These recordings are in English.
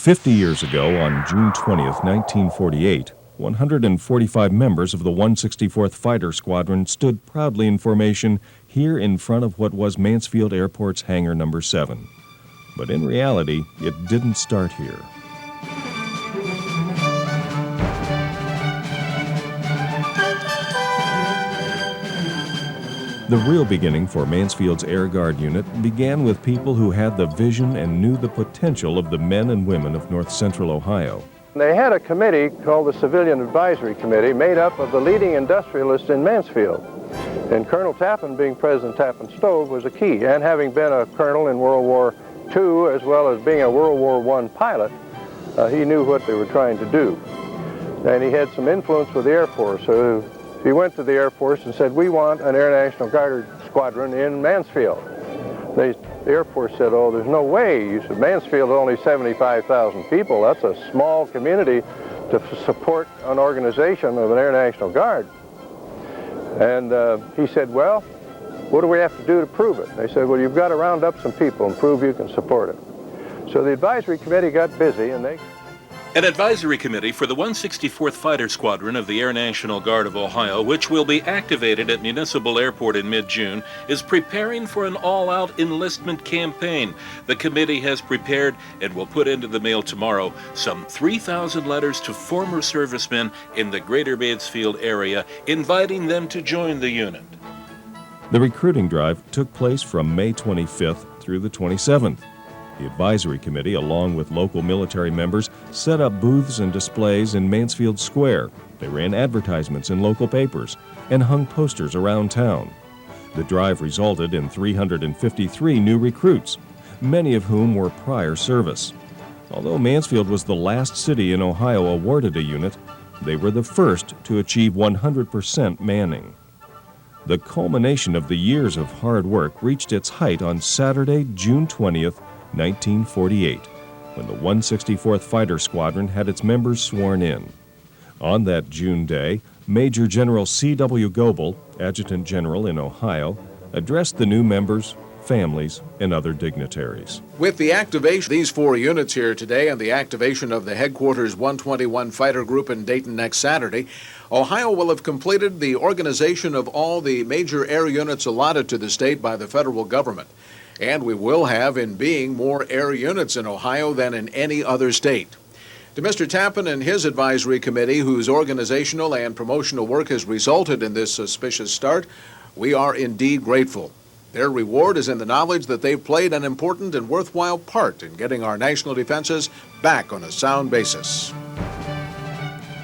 50 years ago, on June 20th, 1948, 145 members of the 164th Fighter Squadron stood proudly in formation here in front of what was Mansfield Airport's Hangar Number 7. But in reality, it didn't start here. The real beginning for Mansfield's Air Guard unit began with people who had the vision and knew the potential of the men and women of north central Ohio. They had a committee called the Civilian Advisory Committee made up of the leading industrialists in Mansfield. And Colonel Tappan, being President Tappan Stove, was a key. And having been a colonel in World War II as well as being a World War I pilot, he knew what they were trying to do. And he had some influence with the Air Force. So he went to the Air Force and said, "We want an Air National Guard squadron in Mansfield." The Air Force said, "Oh, there's no way." You said, "Mansfield is only 75,000 people. That's a small community to support an organization of an Air National Guard." And he said, "Well, what do we have to do to prove it?" They said, "Well, you've got to round up some people and prove you can support it." So the advisory committee got busy, and they... An advisory committee for the 164th Fighter Squadron of the Air National Guard of Ohio, which will be activated at Municipal Airport in mid-June, is preparing for an all-out enlistment campaign. The committee has prepared and will put into the mail tomorrow some 3,000 letters to former servicemen in the greater Mansfield area, inviting them to join the unit. The recruiting drive took place from May 25th through the 27th. The advisory committee, along with local military members, set up booths and displays in Mansfield Square. They ran advertisements in local papers and hung posters around town. The drive resulted in 353 new recruits, many of whom were prior service. Although Mansfield was the last city in Ohio awarded a unit, they were the first to achieve 100% manning. The culmination of the years of hard work reached its height on Saturday, June 20th, 1948, when the 164th Fighter Squadron had its members sworn in. On that June day, Major General C.W. Goebel, Adjutant General in Ohio, addressed the new members, families, and other dignitaries. With the activation of these 4 units here today and the activation of the Headquarters 121 Fighter Group in Dayton next Saturday, Ohio will have completed the organization of all the major air units allotted to the state by the federal government. And we will have in being more air units in Ohio than in any other state. To Mr. Tappan and his advisory committee, whose organizational and promotional work has resulted in this auspicious start, we are indeed grateful. Their reward is in the knowledge that they've played an important and worthwhile part in getting our national defenses back on a sound basis.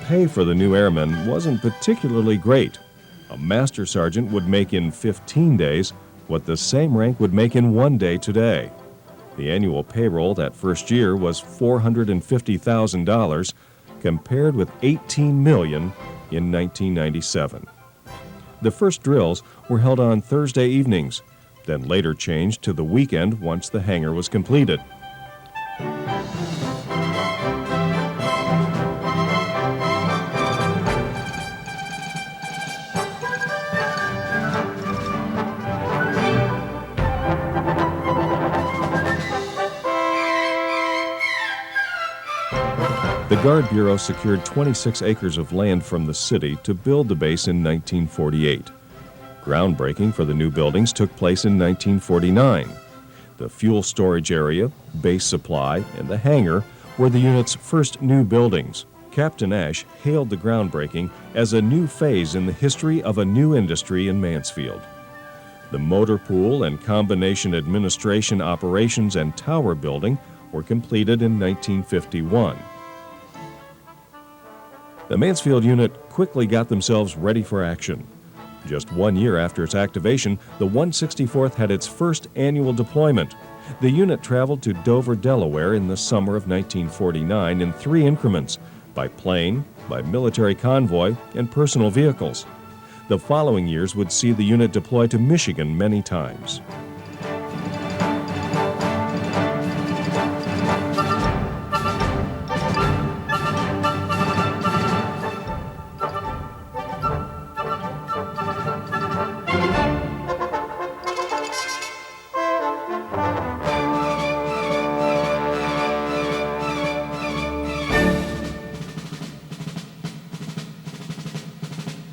Pay for the new airmen wasn't particularly great. A master sergeant would make in 15 days what the same rank would make in 1 day today. The annual payroll that first year was $450,000, compared with $18 million in 1997. The first drills were held on Thursday evenings, then later changed to the weekend once the hangar was completed. The Guard Bureau secured 26 acres of land from the city to build the base in 1948. Groundbreaking for the new buildings took place in 1949. The fuel storage area, base supply, and the hangar were the unit's first new buildings. Captain Ash hailed the groundbreaking as a new phase in the history of a new industry in Mansfield. The motor pool and combination administration operations and tower building were completed in 1951. The Mansfield unit quickly got themselves ready for action. Just 1 year after its activation, the 164th had its first annual deployment. The unit traveled to Dover, Delaware in the summer of 1949 in 3 increments, by plane, by military convoy, and personal vehicles. The following years would see the unit deploy to Michigan many times.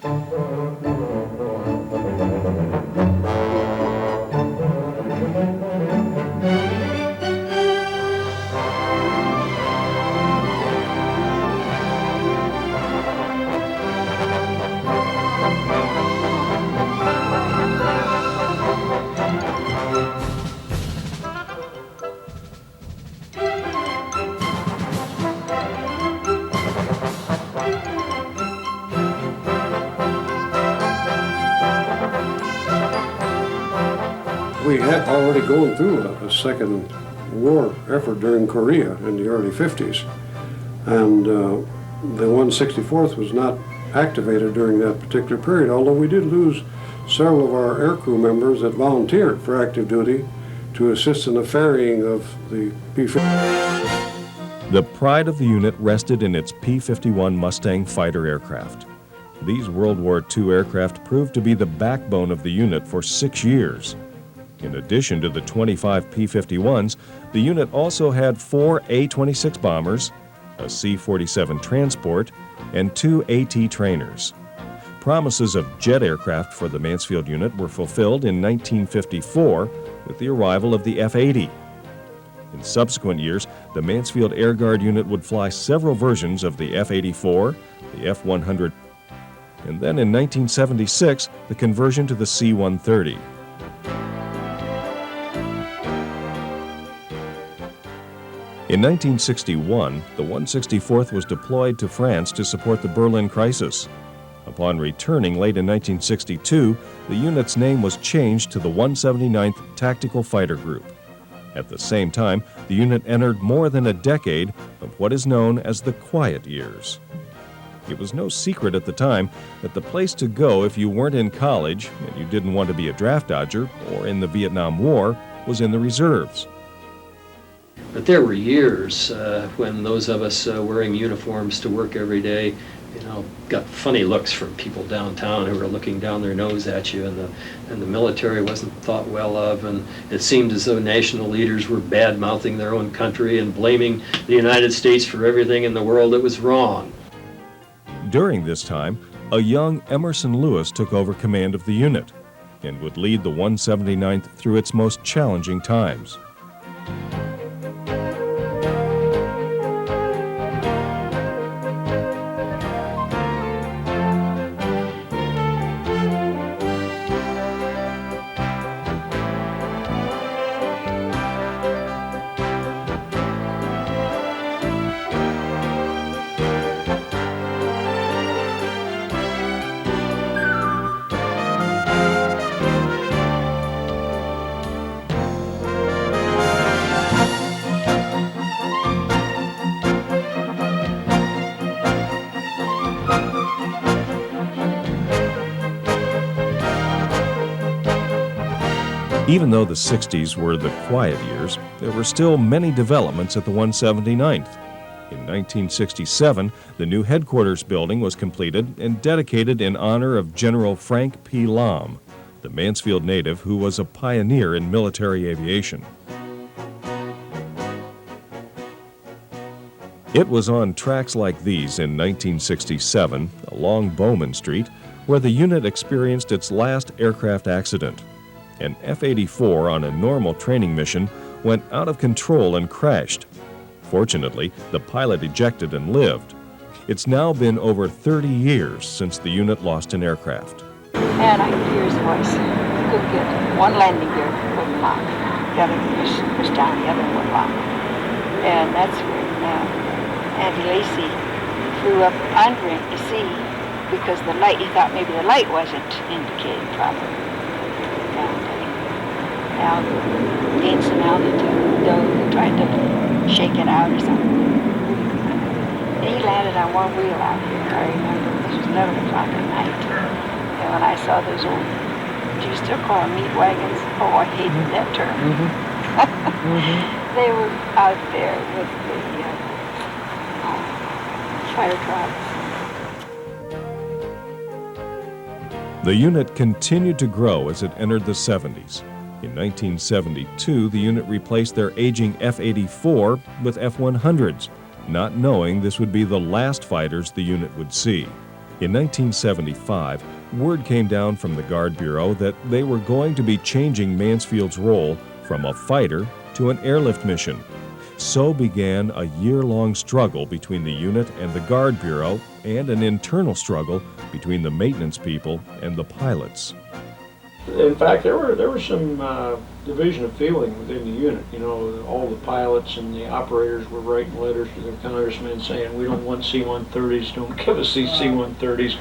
We had already gone through a second war effort during Korea in the early 50s, and the 164th was not activated during that particular period, although we did lose several of our aircrew members that volunteered for active duty to assist in the ferrying of the P-50. The pride of the unit rested in its P-51 Mustang fighter aircraft. These World War II aircraft proved to be the backbone of the unit for 6 years. In addition to the 25 P-51s, the unit also had 4 A-26 bombers, a C-47 transport, and 2 AT trainers. Promises of jet aircraft for the Mansfield unit were fulfilled in 1954 with the arrival of the F-80. In subsequent years, the Mansfield Air Guard unit would fly several versions of the F-84, the F-100, and then in 1976, the conversion to the C-130. In 1961, the 164th was deployed to France to support the Berlin crisis. Upon returning late in 1962, the unit's name was changed to the 179th Tactical Fighter Group. At the same time, the unit entered more than a decade of what is known as the quiet years. It was no secret at the time that the place to go if you weren't in college and you didn't want to be a draft dodger or in the Vietnam War was in the reserves. But there were years when those of us wearing uniforms to work every day, got funny looks from people downtown who were looking down their nose at you, and the military wasn't thought well of, and it seemed as though national leaders were bad-mouthing their own country and blaming the United States for everything in the world that was wrong. During this time, a young Emerson Lewis took over command of the unit and would lead the 179th through its most challenging times. Even though the 60s were the quiet years, there were still many developments at the 179th. In 1967, the new headquarters building was completed and dedicated in honor of General Frank P. Lahm, the Mansfield native who was a pioneer in military aviation. It was on tracks like these in 1967, along Bowman Street, where the unit experienced its last aircraft accident. An F-84 on a normal training mission went out of control and crashed. Fortunately, the pilot ejected and lived. It's now been over 30 years since the unit lost an aircraft. And I could hear his voice. Couldn't get one landing gear wouldn't lock. The other was down, the other one would lock. And that's when Andy Lacey flew up pondering to see, because the light, he thought maybe the light wasn't indicating properly. Now gained some altitude, though they tried to shake it out or something. And he landed on one wheel out here, I remember. This was 11 o'clock at night. And when I saw those old, do you still call them meat wagons? Oh, I hated that term. They were out there with the fire trucks. The unit continued to grow as it entered the 70s. In 1972, the unit replaced their aging F-84 with F-100s, not knowing this would be the last fighters the unit would see. In 1975, word came down from the Guard Bureau that they were going to be changing Mansfield's role from a fighter to an airlift mission. So began a year-long struggle between the unit and the Guard Bureau, and an internal struggle between the maintenance people and the pilots. In fact, there were some division of feeling within the unit. You know, all the pilots and the operators were writing letters to their congressmen saying, we don't want C-130s, don't give us these C-130s.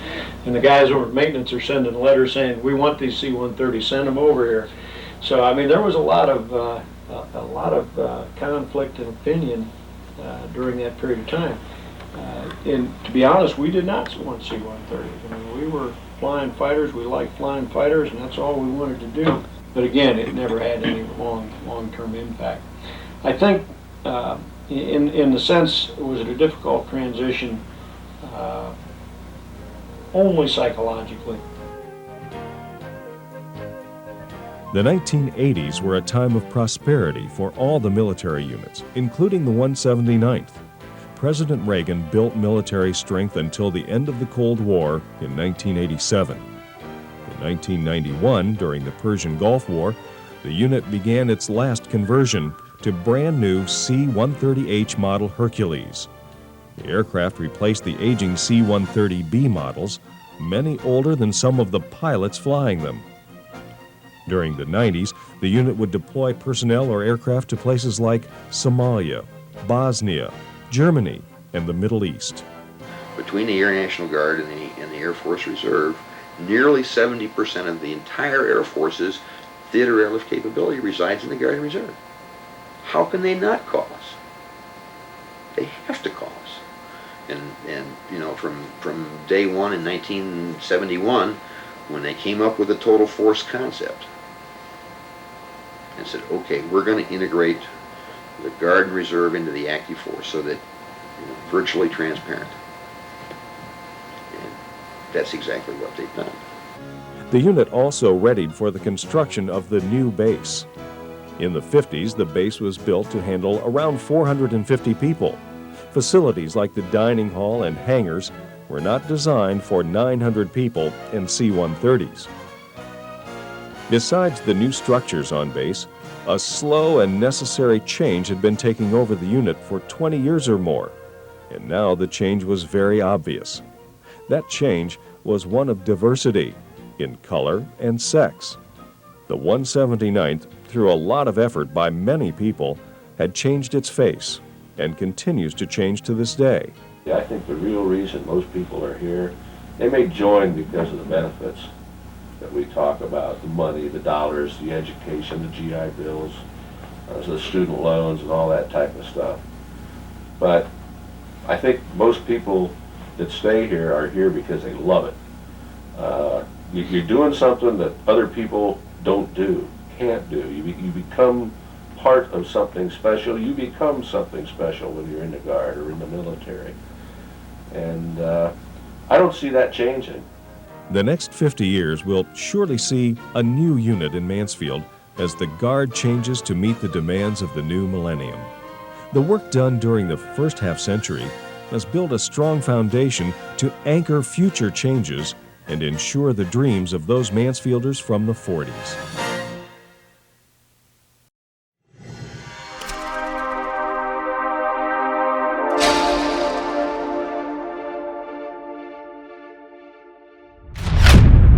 And the guys over at maintenance are sending letters saying, we want these C-130s, send them over here. So, I mean, there was a lot of conflict and opinion during that period of time. And to be honest, we did not want C-130s. I mean, we were flying fighters, we liked flying fighters, and that's all we wanted to do. But again, it never had any long-term impact. I think, in the sense, was it a difficult transition? Only psychologically. The 1980s were a time of prosperity for all the military units, including the 179th. President Reagan built military strength until the end of the Cold War in 1987. In 1991, during the Persian Gulf War, the unit began its last conversion to brand new C-130H model Hercules. The aircraft replaced the aging C-130B models, many older than some of the pilots flying them. During the 90s, the unit would deploy personnel or aircraft to places like Somalia, Bosnia, Germany, and the Middle East. Between the Air National Guard and the Air Force Reserve, nearly 70% of the entire Air Force's theater airlift capability resides in the Guard and Reserve. How can they not call us? They have to call us. And you know, from day one in 1971, when they came up with the total force concept, and said, okay, we're going to integrate the Guard and Reserve into the active force so that, you know, virtually transparent. And that's exactly what they've done. The unit also readied for the construction of the new base. In the 50s, the base was built to handle around 450 people. Facilities like the dining hall and hangars were not designed for 900 people and C-130s. Besides the new structures on base, a slow and necessary change had been taking over the unit for 20 years or more, and now the change was very obvious. That change was one of diversity in color and sex. The 179th, through a lot of effort by many people, had changed its face and continues to change to this day. I think the real reason most people are here, they may join because of the benefits that we talk about, the money, the dollars, the education, the GI bills, the student loans and all that type of stuff. But I think most people that stay here are here because they love it. You're doing something that other people don't do, can't do. You become part of something special. You become something special when you're in the Guard or in the military. And I don't see that changing. The next 50 years will surely see a new unit in Mansfield as the Guard changes to meet the demands of the new millennium. The work done during the first half-century has built a strong foundation to anchor future changes and ensure the dreams of those Mansfielders from the 40s.